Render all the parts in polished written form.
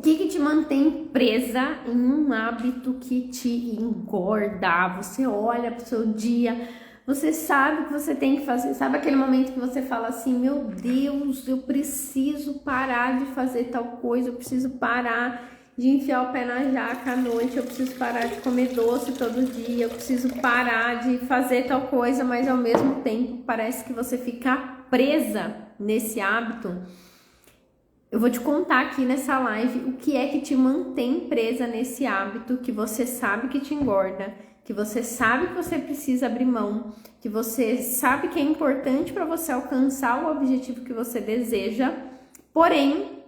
que te mantém presa em um hábito que te engorda? Você olha pro seu dia, você sabe o que você tem que fazer, sabe aquele momento que você fala assim, meu Deus, eu preciso parar de fazer tal coisa, eu preciso parar de enfiar o pé na jaca à noite, eu preciso parar de comer doce todo dia, eu preciso parar de fazer tal coisa, mas ao mesmo tempo parece que você fica presa nesse hábito. Eu vou te contar aqui nessa live o que é que te mantém presa nesse hábito que você sabe que te engorda, que você sabe que você precisa abrir mão, que você sabe que é importante para você alcançar o objetivo que você deseja, porém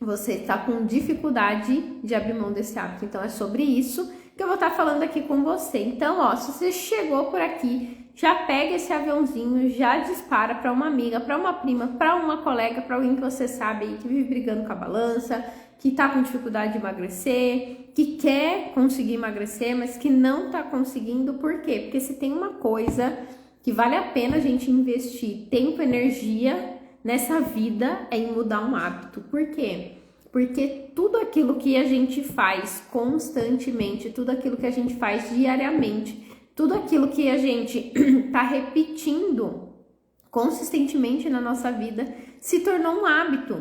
você está com dificuldade de abrir mão desse hábito. Então é sobre isso que eu vou estar falando aqui com você. Então, ó, se você chegou por aqui, já pega esse aviãozinho, já dispara para uma amiga, para uma prima, para uma colega, para alguém que você sabe aí que vive brigando com a balança, que tá com dificuldade de emagrecer, que quer conseguir emagrecer, mas que não tá conseguindo. Por quê? Porque se tem uma coisa que vale a pena a gente investir tempo e energia nessa vida é em mudar um hábito. Por quê? Porque tudo aquilo que a gente faz constantemente, tudo aquilo que a gente faz diariamente, tudo aquilo que a gente tá repetindo consistentemente na nossa vida se tornou um hábito,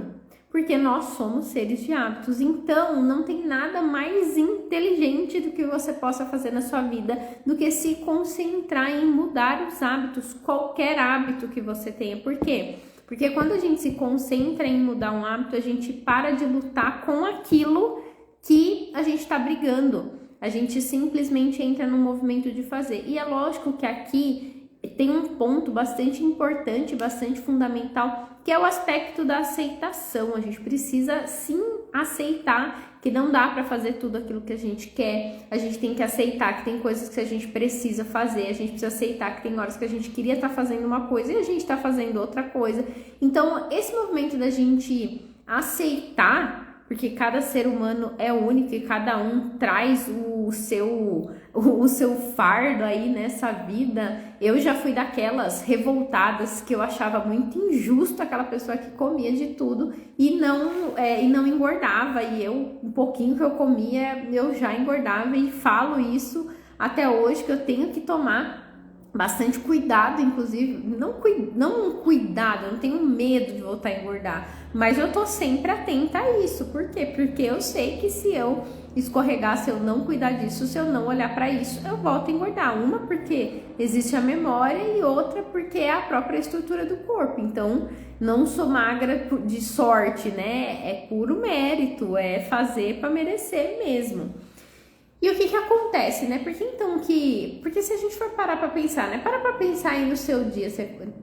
porque nós somos seres de hábitos. Então, não tem nada mais inteligente do que você possa fazer na sua vida do que se concentrar em mudar os hábitos, qualquer hábito que você tenha. Por quê? Porque quando a gente se concentra em mudar um hábito, a gente para de lutar com aquilo que a gente está brigando. A gente simplesmente entra no movimento de fazer. E é lógico que aqui tem um ponto bastante importante, bastante fundamental, que é o aspecto da aceitação. A gente precisa sim aceitar que não dá para fazer tudo aquilo que a gente quer. A gente tem que aceitar que tem coisas que a gente precisa fazer. A gente precisa aceitar que tem horas que a gente queria estar fazendo uma coisa e a gente está fazendo outra coisa. Então, esse movimento da gente aceitar, porque cada ser humano é único e cada um traz o seu fardo aí nessa vida. Eu já fui daquelas revoltadas que eu achava muito injusto aquela pessoa que comia de tudo e não engordava, e eu, um pouquinho que eu comia, eu já engordava, e falo isso até hoje, que eu tenho que tomar bastante cuidado, inclusive, não cuidado, eu não tenho medo de voltar a engordar, mas eu tô sempre atenta a isso. Por quê? Porque eu sei que se eu escorregar, se eu não cuidar disso, se eu não olhar para isso, eu volto a engordar. Uma porque existe a memória e outra porque é a própria estrutura do corpo. Então, não sou magra de sorte, né? É puro mérito, é fazer para merecer mesmo. E o que acontece, né? Porque se a gente for parar pra pensar, né? Para pra pensar aí no seu dia.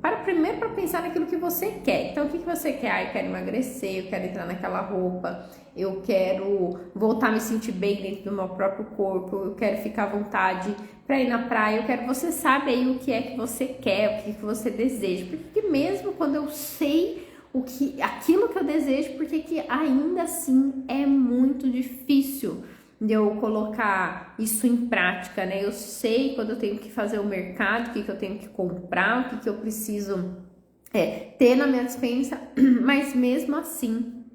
Para primeiro pra pensar naquilo que você quer. Então, o que você quer? Ah, eu quero emagrecer, eu quero entrar naquela roupa, eu quero voltar a me sentir bem dentro do meu próprio corpo, eu quero ficar à vontade pra ir na praia, você sabe aí o que é que você quer, o que você deseja. Porque mesmo quando eu sei aquilo que eu desejo, porque que ainda assim é muito difícil de eu colocar isso em prática, né? Eu sei quando eu tenho que fazer o mercado, o que eu tenho que comprar, o que eu preciso ter na minha despensa, mas mesmo assim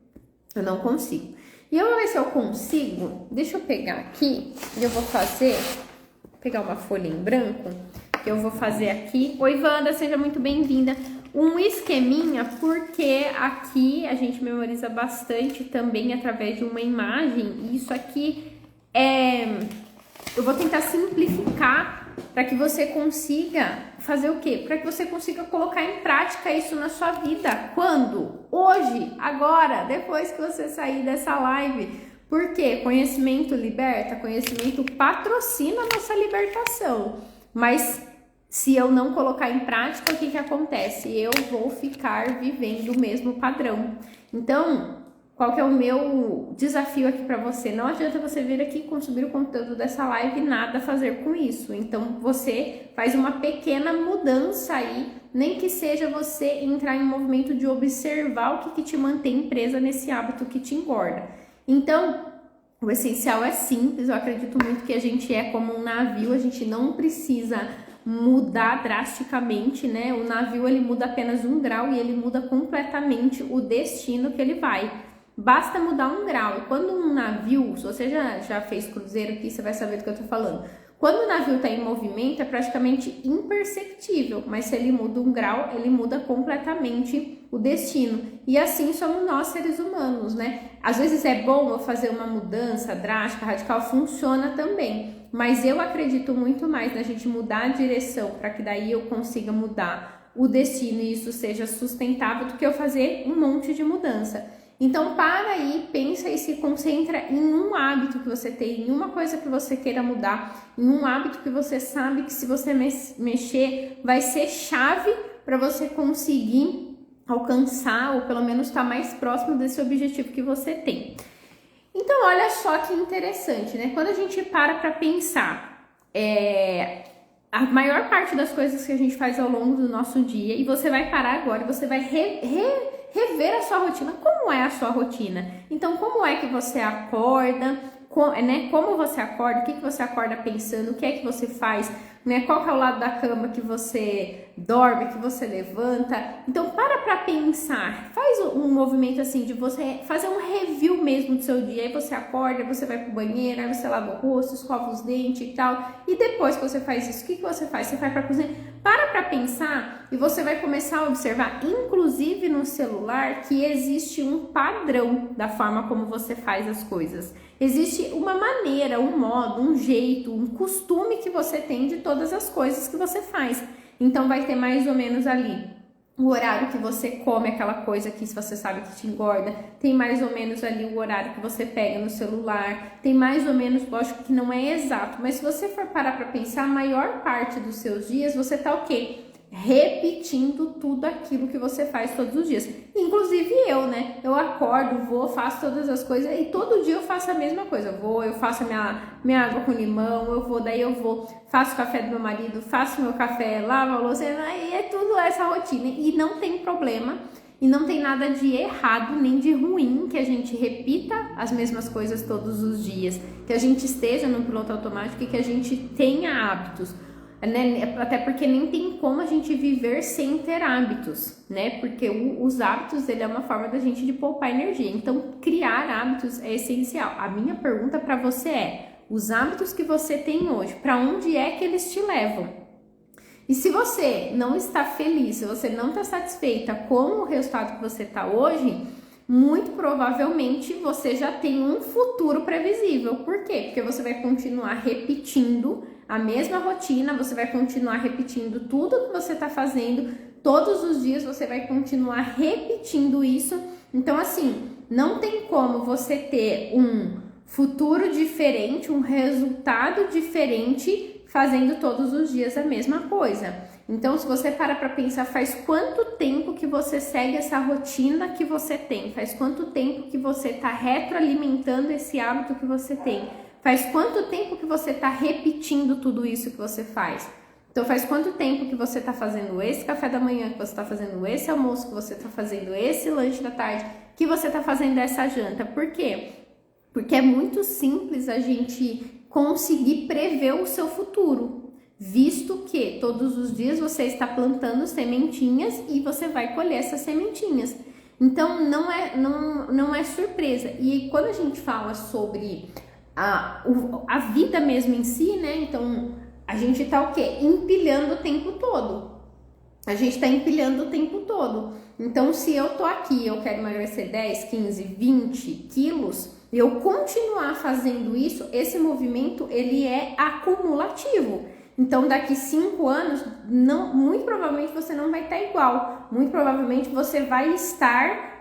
eu não consigo. E eu vou ver se eu consigo. Deixa eu pegar aqui e eu vou pegar uma folha em branco, que eu vou fazer aqui. Oi, Wanda, seja muito bem-vinda. Um esqueminha, porque aqui a gente memoriza bastante também através de uma imagem. E isso aqui eu vou tentar simplificar para que você consiga fazer o quê? Para que você consiga colocar em prática isso na sua vida. Quando? Hoje, agora, depois que você sair dessa live. Por quê? Conhecimento liberta, conhecimento patrocina a nossa libertação. Mas se eu não colocar em prática, o que acontece? Eu vou ficar vivendo o mesmo padrão. Então, qual que é o meu desafio aqui para você? Não adianta você vir aqui consumir o conteúdo dessa live e nada fazer com isso. Então, você faz uma pequena mudança aí, nem que seja você entrar em um movimento de observar o que te mantém presa nesse hábito que te engorda. Então, o essencial é simples. Eu acredito muito que a gente é como um navio, a gente não precisa mudar drasticamente, né? O navio, ele muda apenas 1 grau e ele muda completamente o destino que ele vai. Basta mudar 1 grau. E quando um navio, se você já fez cruzeiro aqui, você vai saber do que eu tô falando. Quando o navio está em movimento, é praticamente imperceptível, mas se ele muda 1 grau, ele muda completamente o destino. E assim somos nós, seres humanos, né? Às vezes é bom eu fazer uma mudança drástica, radical, funciona também. Mas eu acredito muito mais na gente mudar a direção para que daí eu consiga mudar o destino e isso seja sustentável do que eu fazer um monte de mudança. Então para aí, pensa e se concentra em um hábito que você tem, em uma coisa que você queira mudar, em um hábito que você sabe que se você mexer vai ser chave para você conseguir alcançar ou pelo menos estar mais próximo desse objetivo que você tem. Então olha só que interessante, né? Quando a gente para pensar, a maior parte das coisas que a gente faz ao longo do nosso dia, e você vai parar agora e você vai rever a sua rotina. Como é a sua rotina? Então, como é que você acorda? Como você acorda? O que você acorda pensando? O que é que você faz? Né? Qual que é o lado da cama que você dorme, que você levanta? Então, para pensar. Faz um movimento assim de você fazer um review mesmo do seu dia. Aí você acorda, você vai pro banheiro, aí você lava o rosto, escova os dentes e tal. E depois que você faz isso, o que você faz? Você vai pra cozinha. Para pensar e você vai começar a observar, inclusive no celular, que existe um padrão da forma como você faz as coisas. Existe uma maneira, um modo, um jeito, um costume que você tem de todas as coisas que você faz. Então vai ter mais ou menos ali o horário que você come aquela coisa que se você sabe que te engorda, tem mais ou menos ali o horário que você pega no celular, tem mais ou menos, lógico que não é exato, mas se você for parar para pensar, a maior parte dos seus dias você tá o quê? Repetindo tudo aquilo que você faz todos os dias. Inclusive eu, né? Eu acordo, vou, faço todas as coisas e todo dia eu faço a mesma coisa. Eu faço a minha água com limão, daí eu vou, faço o café do meu marido, faço meu café, lavo a louça, e é tudo essa rotina. E não tem problema, e não tem nada de errado nem de ruim que a gente repita as mesmas coisas todos os dias, que a gente esteja no piloto automático e que a gente tenha hábitos. Né? Até porque nem tem como a gente viver sem ter hábitos, né? Porque os hábitos, ele é uma forma da gente de poupar energia. Então, criar hábitos é essencial. A minha pergunta para você é: os hábitos que você tem hoje, para onde é que eles te levam? E se você não está feliz, se você não está satisfeita com o resultado que você está hoje, muito provavelmente você já tem um futuro previsível. Por quê? Porque você vai continuar repetindo a mesma rotina, você vai continuar repetindo tudo que você está fazendo, todos os dias você vai continuar repetindo isso. Então, assim, não tem como você ter um futuro diferente, um resultado diferente, fazendo todos os dias a mesma coisa. Então, se você para pensar, faz quanto tempo que você segue essa rotina que você tem? Faz quanto tempo que você está retroalimentando esse hábito que você tem? Faz quanto tempo que você está repetindo tudo isso que você faz? Então, faz quanto tempo que você está fazendo esse café da manhã, que você está fazendo esse almoço, que você está fazendo esse lanche da tarde, que você está fazendo essa janta? Por quê? Porque é muito simples a gente conseguir prever o seu futuro, visto que todos os dias você está plantando sementinhas e você vai colher essas sementinhas. Então, não é surpresa. E quando a gente fala sobre a vida mesmo em si, né? Então, a gente tá o quê? Empilhando o tempo todo. A gente tá empilhando o tempo todo. Então, se eu tô aqui, eu quero emagrecer 10, 15, 20 quilos, e eu continuar fazendo isso, esse movimento, ele é acumulativo. Então, daqui 5 anos, muito provavelmente você não vai estar igual. Muito provavelmente você vai estar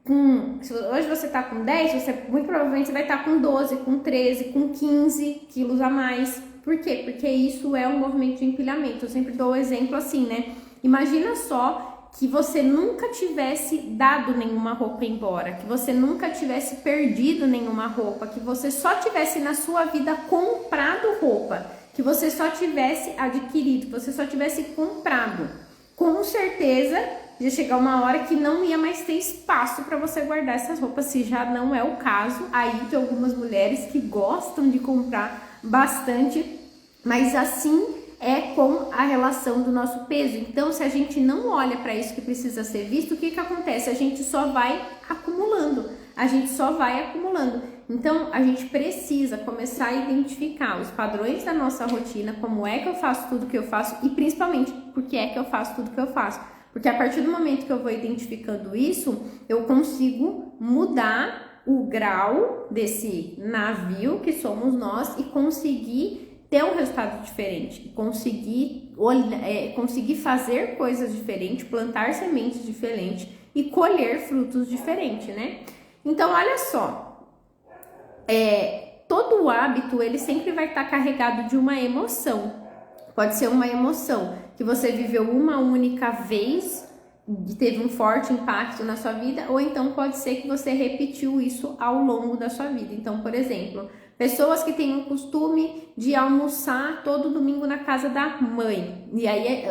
hoje você está com 10, muito provavelmente você vai estar com 12, com 13, com 15 quilos a mais. Por quê? Porque isso é um movimento de empilhamento. Eu sempre dou o exemplo assim, né? Imagina só que você nunca tivesse dado nenhuma roupa embora, que você nunca tivesse perdido nenhuma roupa, que você só tivesse na sua vida comprado roupa, que você só tivesse adquirido, que você só tivesse comprado. Com certeza ia chegar uma hora que não ia mais ter espaço para você guardar essas roupas, se já não é o caso. Aí tem algumas mulheres que gostam de comprar bastante, mas assim é com a relação do nosso peso. Então, se a gente não olha para isso que precisa ser visto, o que acontece? A gente só vai acumulando. a gente só vai acumulando. Então, a gente precisa começar a identificar os padrões da nossa rotina, como é que eu faço tudo que eu faço e principalmente por que é que eu faço tudo que eu faço. Porque a partir do momento que eu vou identificando isso, eu consigo mudar o grau desse navio que somos nós e conseguir ter um resultado diferente, conseguir fazer coisas diferentes, plantar sementes diferentes e colher frutos diferentes, né? Então, olha só, todo hábito, ele sempre vai estar carregado de uma emoção. Pode ser uma emoção que você viveu uma única vez e teve um forte impacto na sua vida, ou então pode ser que você repetiu isso ao longo da sua vida. Então, por exemplo, pessoas que têm o costume de almoçar todo domingo na casa da mãe, e aí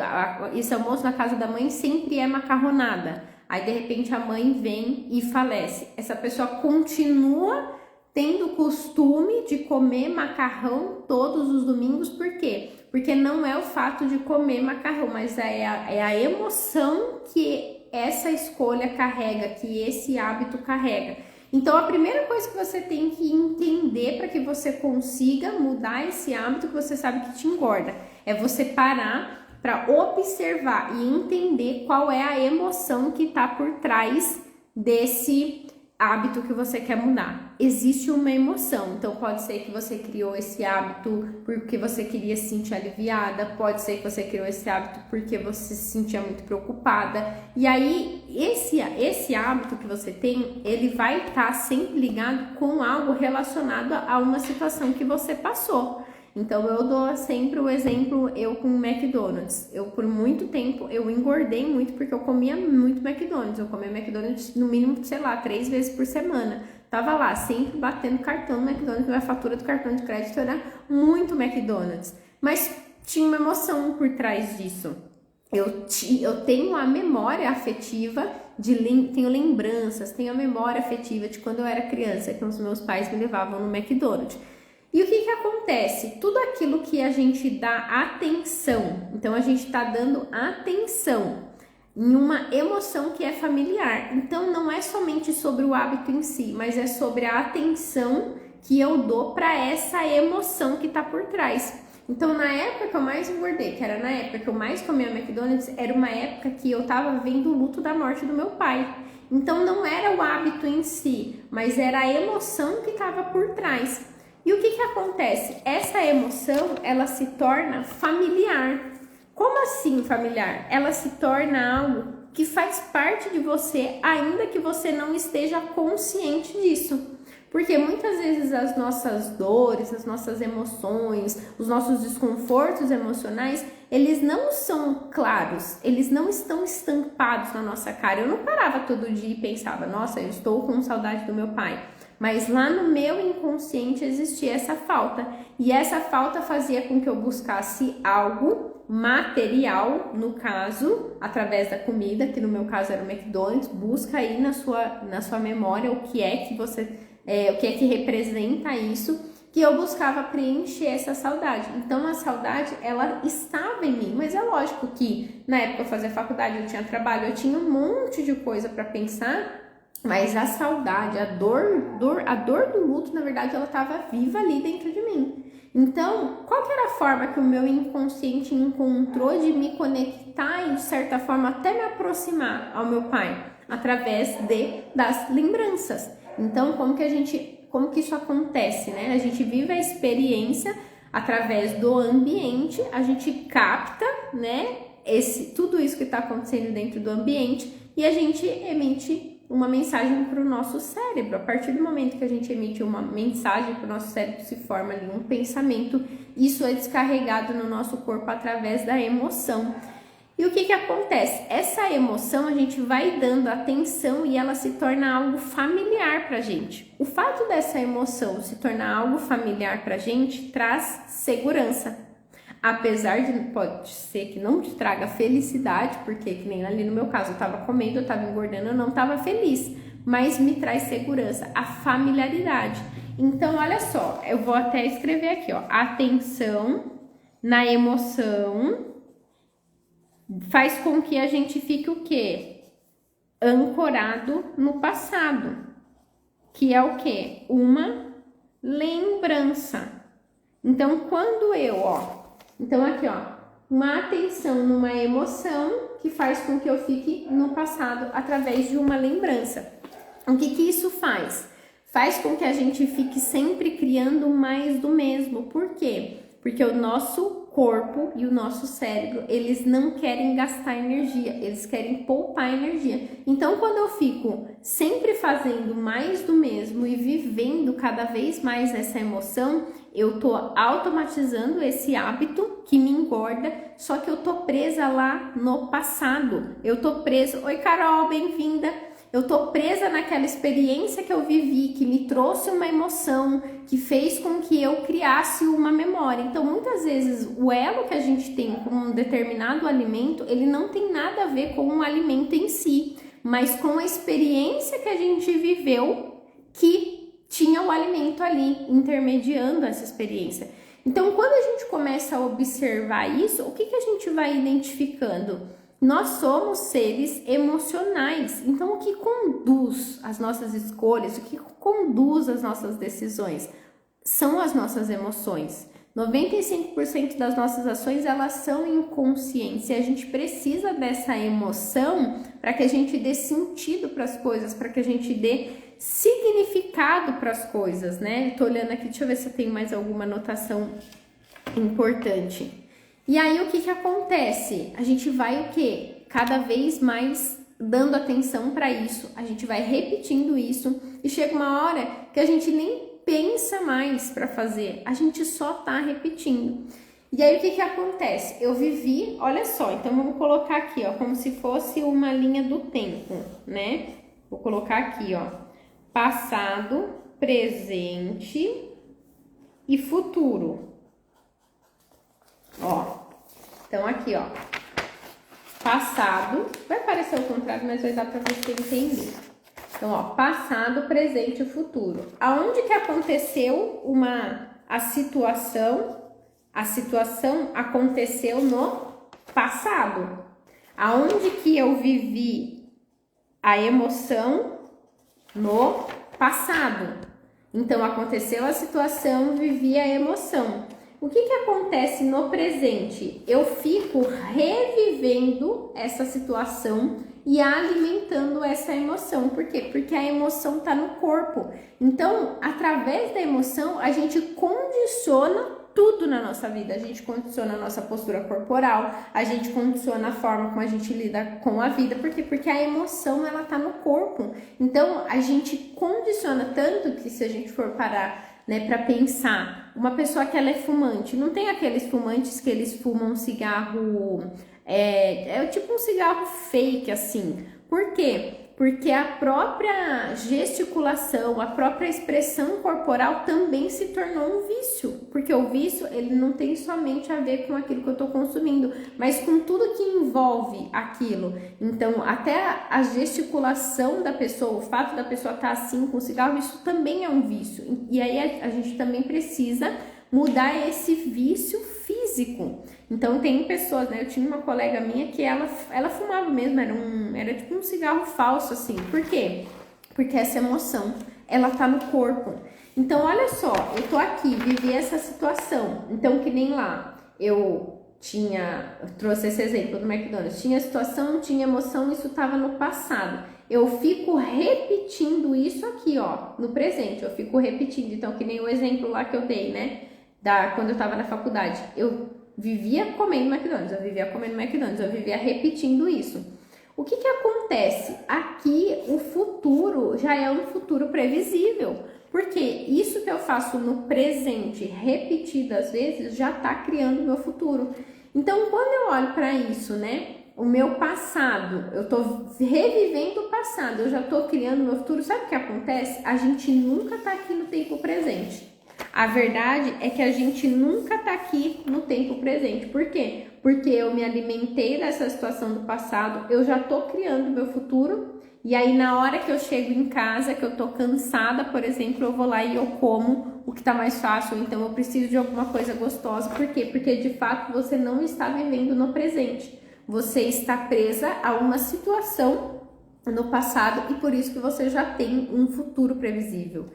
esse almoço na casa da mãe sempre é macarronada. Aí, de repente, a mãe vem e falece. Essa pessoa continua tendo o costume de comer macarrão todos os domingos, por quê? Porque não é o fato de comer macarrão, mas é a emoção que essa escolha carrega, que esse hábito carrega. Então, a primeira coisa que você tem que entender para que você consiga mudar esse hábito que você sabe que te engorda, é você parar para observar e entender qual é a emoção que está por trás desse hábito que você quer mudar. Existe uma emoção, então pode ser que você criou esse hábito porque você queria se sentir aliviada, pode ser que você criou esse hábito porque você se sentia muito preocupada, e aí esse hábito que você tem, ele vai estar sempre ligado com algo relacionado a uma situação que você passou. Então, eu dou sempre o exemplo, eu com o McDonald's. Por muito tempo, eu engordei muito porque eu comia muito McDonald's. Eu comia McDonald's no mínimo, 3 vezes por semana. Tava lá, sempre batendo cartão no McDonald's, minha fatura do cartão de crédito era muito McDonald's. Mas tinha uma emoção por trás disso. Eu tenho a memória afetiva, tenho lembranças, tenho a memória afetiva de quando eu era criança, que os meus pais me levavam no McDonald's. E o que acontece? Tudo aquilo que a gente dá atenção, então a gente está dando atenção em uma emoção que é familiar. Então não é somente sobre o hábito em si, mas é sobre a atenção que eu dou para essa emoção que está por trás. Então, na época que eu mais engordei, que era na época que eu mais comia McDonald's, era uma época que eu estava vivendo o luto da morte do meu pai. Então não era o hábito em si, mas era a emoção que estava por trás. E o que acontece? Essa emoção, ela se torna familiar. Como assim familiar? Ela se torna algo que faz parte de você, ainda que você não esteja consciente disso. Porque muitas vezes as nossas dores, as nossas emoções, os nossos desconfortos emocionais, eles não são claros, eles não estão estampados na nossa cara. Eu não parava todo dia e pensava, nossa, eu estou com saudade do meu pai. Mas lá no meu inconsciente existia essa falta. E essa falta fazia com que eu buscasse algo material, no caso, através da comida, que no meu caso era o McDonald's. Busca aí na sua memória o que é que representa isso, que eu buscava preencher essa saudade. Então a saudade, ela estava em mim, mas é lógico que na época eu fazia faculdade, eu tinha trabalho, eu tinha um monte de coisa para pensar, mas a saudade, a dor do luto, na verdade, ela estava viva ali dentro de mim. Então, qual que era a forma que o meu inconsciente encontrou de me conectar e, de certa forma, até me aproximar ao meu pai? Através das lembranças. Então, como que isso acontece, né? A gente vive a experiência através do ambiente, a gente capta, né, tudo isso que está acontecendo dentro do ambiente e a gente emite uma mensagem para o nosso cérebro. A partir do momento que a gente emite uma mensagem para o nosso cérebro, se forma ali um pensamento, isso é descarregado no nosso corpo através da emoção. E o que acontece? Essa emoção a gente vai dando atenção e ela se torna algo familiar pra gente. O fato dessa emoção se tornar algo familiar pra gente traz segurança. Apesar de, pode ser que não te traga felicidade, porque que nem ali no meu caso, eu tava comendo, eu tava engordando, eu não tava feliz, mas me traz segurança, a familiaridade. Então, olha só, eu vou até escrever aqui, ó, atenção na emoção faz com que a gente fique o quê? Ancorado no passado. que é o quê? Uma lembrança. Então, quando eu, então aqui, uma atenção numa emoção que faz com que eu fique no passado através de uma lembrança. O que isso faz? Faz com que a gente fique sempre criando mais do mesmo. Por quê? Porque o nosso corpo e o nosso cérebro, eles não querem gastar energia, eles querem poupar energia. Então, quando eu fico sempre fazendo mais do mesmo e vivendo cada vez mais essa emoção, eu tô automatizando esse hábito que me engorda, só que eu tô presa lá no passado. Eu tô presa. Oi, Carol, bem-vinda. Eu tô presa naquela experiência que eu vivi, que me trouxe uma emoção, que fez com que eu criasse uma memória. Então, muitas vezes, o elo que a gente tem com um determinado alimento, ele não tem nada a ver com o alimento em si, mas com a experiência que a gente viveu que tinha o alimento ali, intermediando essa experiência. Então, quando a gente começa a observar isso, o que a gente vai identificando? Nós somos seres emocionais, então o que conduz as nossas escolhas, o que conduz as nossas decisões são as nossas emoções. 95% das nossas ações, elas são inconscientes e a gente precisa dessa emoção para que a gente dê sentido para as coisas, para que a gente dê significado para as coisas, né? Tô olhando aqui, deixa eu ver se eu tenho mais alguma anotação importante. E aí, o que acontece? A gente vai o quê? Cada vez mais dando atenção para isso, a gente vai repetindo isso e chega uma hora que a gente nem pensa mais para fazer, a gente só tá repetindo. E aí, o que acontece? Eu vivi, olha só, então vamos colocar aqui, como se fosse uma linha do tempo, né? Vou colocar aqui, passado, presente e futuro. Então aqui, passado, vai parecer o contrário, mas vai dar para você entender. Então, passado, presente e futuro. Aonde que aconteceu a situação? A situação aconteceu no passado. Aonde que eu vivi a emoção? No passado. Então, aconteceu a situação, vivi a emoção. O que acontece no presente? Eu fico revivendo essa situação e alimentando essa emoção. Por quê? Porque a emoção está no corpo. Então, através da emoção, a gente condiciona tudo na nossa vida. A gente condiciona a nossa postura corporal, a gente condiciona a forma como a gente lida com a vida. Por quê? Porque a emoção, ela tá no corpo. Então, a gente condiciona tanto que se a gente for parar, para pensar, uma pessoa que ela é fumante, não tem aqueles fumantes que eles fumam um cigarro, tipo um cigarro fake, assim. Por quê? Porque a própria gesticulação, a própria expressão corporal também se tornou um vício. Porque o vício, ele não tem somente a ver com aquilo que eu estou consumindo, mas com tudo que envolve aquilo. Então, até a gesticulação da pessoa, o fato da pessoa estar assim com o cigarro, isso também é um vício. E aí a gente também precisa mudar esse vício físico. Então tem pessoas, eu tinha uma colega minha que ela fumava mesmo, era tipo um cigarro falso, assim. Por quê? Porque essa emoção, ela tá no corpo. Então olha só, eu tô aqui, vivi essa situação. Então que nem lá, eu trouxe esse exemplo do McDonald's, tinha situação, tinha emoção, isso tava no passado. Eu fico repetindo isso aqui, no presente, eu fico repetindo. Então que nem o exemplo lá que eu dei, quando eu tava na faculdade, eu vivia comendo McDonald's, eu vivia repetindo isso. O que acontece? Aqui o futuro já é um futuro previsível, porque isso que eu faço no presente, repetidas vezes, já tá criando o meu futuro. Então, quando eu olho para isso, o meu passado, eu tô revivendo o passado, eu já tô criando o meu futuro, sabe o que acontece? A gente nunca tá aqui no tempo presente. A verdade é que a gente nunca tá aqui no tempo presente. Por quê? Porque eu me alimentei dessa situação do passado, eu já tô criando o meu futuro, e aí na hora que eu chego em casa, que eu tô cansada, por exemplo, eu vou lá e eu como o que tá mais fácil, então eu preciso de alguma coisa gostosa. Por quê? Porque de fato você não está vivendo no presente. Você está presa a uma situação no passado e por isso que você já tem um futuro previsível.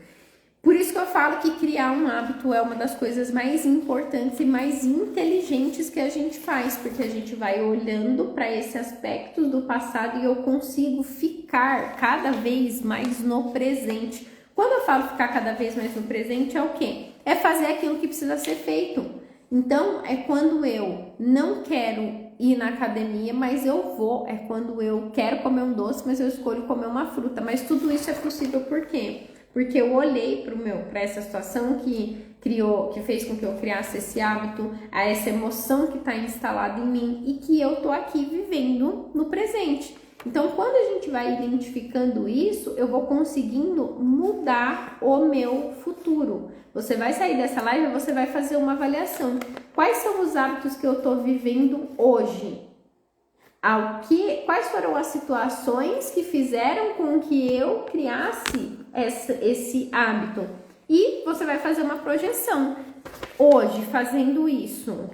Por isso que eu falo que criar um hábito é uma das coisas mais importantes e mais inteligentes que a gente faz, porque a gente vai olhando para esses aspectos do passado e eu consigo ficar cada vez mais no presente. Quando eu falo ficar cada vez mais no presente, é o quê? É fazer aquilo que precisa ser feito. Então, é quando eu não quero ir na academia, mas eu vou. É quando eu quero comer um doce, mas eu escolho comer uma fruta. Mas tudo isso é possível por quê? Porque eu olhei para essa situação que fez com que eu criasse esse hábito, a essa emoção que está instalada em mim e que eu tô aqui vivendo no presente. Então, quando a gente vai identificando isso, eu vou conseguindo mudar o meu futuro. Você vai sair dessa live e você vai fazer uma avaliação. Quais são os hábitos que eu estou vivendo hoje? Quais foram as situações que fizeram com que eu criasse esse hábito? E você vai fazer uma projeção. Hoje, fazendo isso,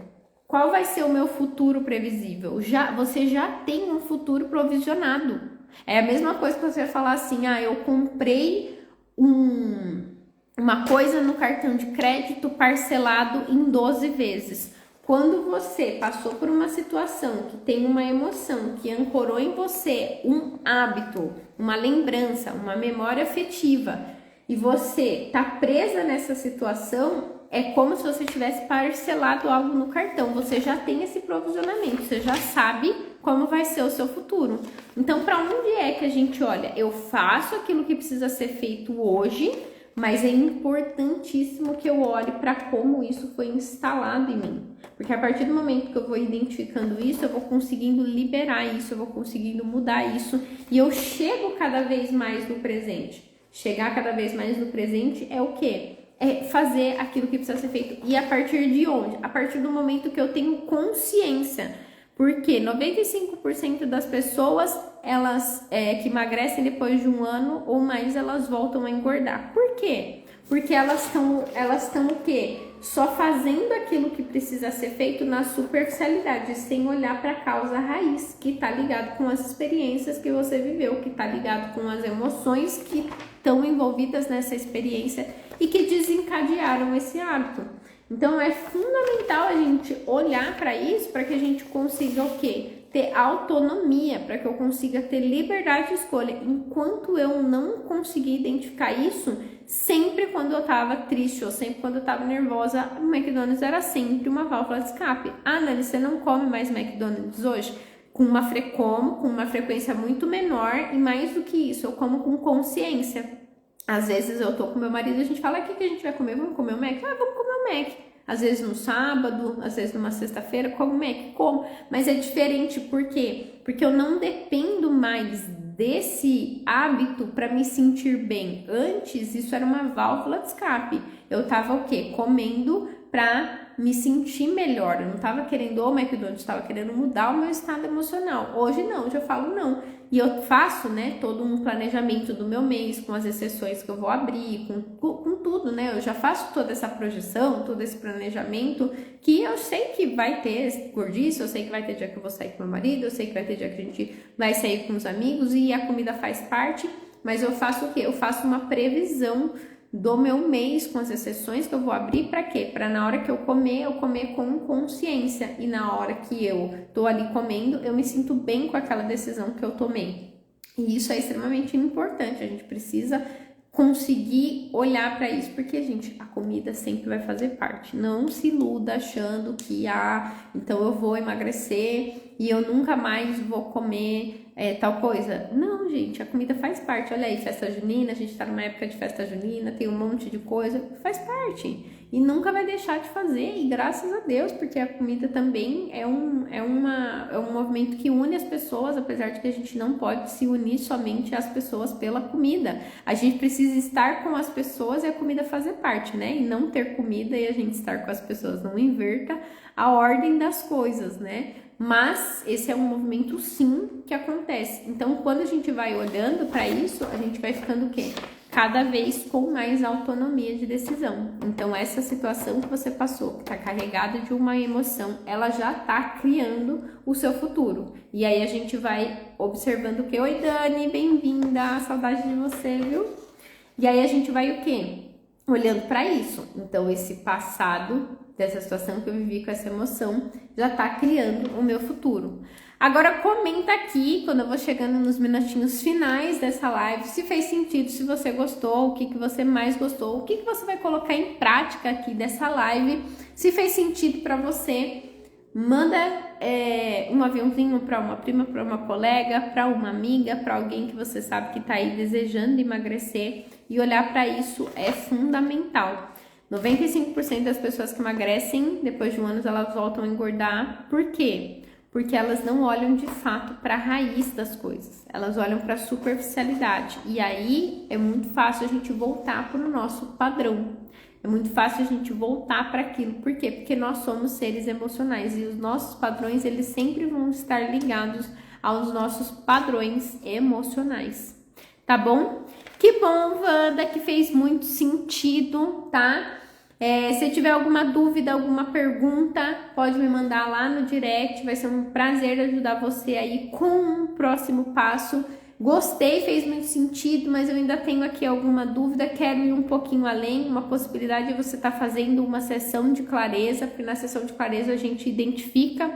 qual vai ser o meu futuro previsível? Você já tem um futuro provisionado. É a mesma coisa que você falar assim, eu comprei uma coisa no cartão de crédito parcelado em 12 vezes. Quando você passou por uma situação que tem uma emoção, que ancorou em você um hábito, uma lembrança, uma memória afetiva, e você tá presa nessa situação, é como se você tivesse parcelado algo no cartão. Você já tem esse provisionamento, você já sabe como vai ser o seu futuro. Então, para onde é que a gente olha? Eu faço aquilo que precisa ser feito hoje, mas é importantíssimo que eu olhe para como isso foi instalado em mim. Porque a partir do momento que eu vou identificando isso, eu vou conseguindo liberar isso, eu vou conseguindo mudar isso e eu chego cada vez mais no presente. Chegar cada vez mais no presente é o quê? É fazer aquilo que precisa ser feito. E a partir de onde? A partir do momento que eu tenho consciência. Porque 95% das pessoas, que emagrecem depois de um ano ou mais, elas voltam a engordar. Por quê? Porque elas estão o quê? Só fazendo aquilo que precisa ser feito na superficialidade, sem olhar para a causa raiz, que está ligado com as experiências que você viveu, que está ligado com as emoções que estão envolvidas nessa experiência e que desencadearam esse hábito. Então é fundamental a gente olhar para isso, para que a gente consiga o quê? Ter autonomia, para que eu consiga ter liberdade de escolha. Enquanto eu não conseguir identificar isso, sempre quando eu estava triste ou sempre quando eu estava nervosa, o McDonald's era sempre uma válvula de escape. Nani, você não come mais McDonald's hoje? Como com uma frequência muito menor e mais do que isso, eu como com consciência. Às vezes eu tô com meu marido e a gente fala, o que a gente vai comer? Vamos comer o Mac? Vamos comer o Mac. Às vezes no sábado, às vezes numa sexta-feira, como Mac? Como? Mas é diferente, por quê? Porque eu não dependo mais desse hábito para me sentir bem. Antes, isso era uma válvula de escape. Eu tava o quê? Comendo para me sentir melhor. Eu não tava querendo o McDonald's, estava querendo mudar o meu estado emocional. Hoje não, hoje eu falo não. E eu faço, todo um planejamento do meu mês, com as exceções que eu vou abrir, com tudo, Eu já faço toda essa projeção, todo esse planejamento, que eu sei que vai ter gordice, eu sei que vai ter dia que eu vou sair com meu marido, eu sei que vai ter dia que a gente vai sair com os amigos e a comida faz parte, mas eu faço o quê? Eu faço uma previsão do meu mês, com as exceções que eu vou abrir, para quê? Para na hora que eu comer com consciência, e na hora que eu tô ali comendo, eu me sinto bem com aquela decisão que eu tomei. E isso é extremamente importante, a gente precisa conseguir olhar para isso, porque, gente, a comida sempre vai fazer parte. Não se iluda achando que, então eu vou emagrecer e eu nunca mais vou comer tal coisa. Não, gente, a comida faz parte. Olha aí, festa junina, a gente tá numa época de festa junina, tem um monte de coisa, faz parte. E nunca vai deixar de fazer, e graças a Deus, porque a comida também é um movimento que une as pessoas, apesar de que a gente não pode se unir somente às pessoas pela comida. A gente precisa estar com as pessoas e a comida fazer parte, E não ter comida e a gente estar com as pessoas. Não inverta a ordem das coisas, Mas esse é um movimento, sim, que acontece. Então, quando a gente vai olhando para isso, a gente vai ficando o quê? cada vez com mais autonomia de decisão. Então, essa situação que você passou, que está carregada de uma emoção, ela já está criando o seu futuro. E aí a gente vai observando o que? Oi, Dani, bem-vinda, saudade de você, viu? E aí a gente vai o quê? Olhando para isso. Então, esse passado dessa situação que eu vivi com essa emoção já está criando o meu futuro. Agora comenta aqui, quando eu vou chegando nos minutinhos finais dessa live, se fez sentido, se você gostou, o que você mais gostou, o que você vai colocar em prática aqui dessa live, se fez sentido para você, manda um aviãozinho para uma prima, para uma colega, para uma amiga, para alguém que você sabe que está aí desejando emagrecer, e olhar para isso é fundamental. 95% das pessoas que emagrecem, depois de um ano, elas voltam a engordar. Por quê? Porque elas não olham de fato para a raiz das coisas, elas olham para a superficialidade. E aí é muito fácil a gente voltar para o nosso padrão, é muito fácil a gente voltar para aquilo. Por quê? Porque nós somos seres emocionais e os nossos padrões, eles sempre vão estar ligados aos nossos padrões emocionais, tá bom? Que bom, Wanda, que fez muito sentido, tá? Se tiver alguma dúvida, alguma pergunta, pode me mandar lá no direct, vai ser um prazer ajudar você aí com um próximo passo. Gostei, fez muito sentido, mas eu ainda tenho aqui alguma dúvida, quero ir um pouquinho além. Uma possibilidade é você estar fazendo uma sessão de clareza, porque na sessão de clareza a gente identifica,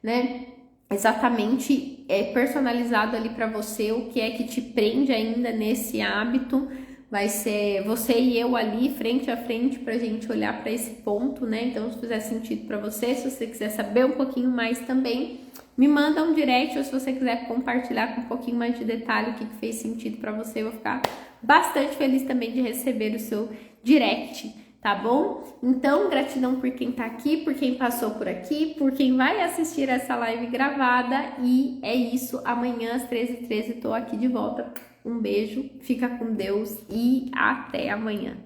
né, exatamente personalizado ali para você o que é que te prende ainda nesse hábito. Vai ser você e eu ali, frente a frente, pra gente olhar para esse ponto, né? Então, se fizer sentido para você, se você quiser saber um pouquinho mais também, me manda um direct, ou se você quiser compartilhar com um pouquinho mais de detalhe o que fez sentido para você, eu vou ficar bastante feliz também de receber o seu direct, tá bom? Então, gratidão por quem tá aqui, por quem passou por aqui, por quem vai assistir essa live gravada, e é isso. Amanhã às 13h13 tô aqui de volta. Um beijo, fica com Deus e até amanhã.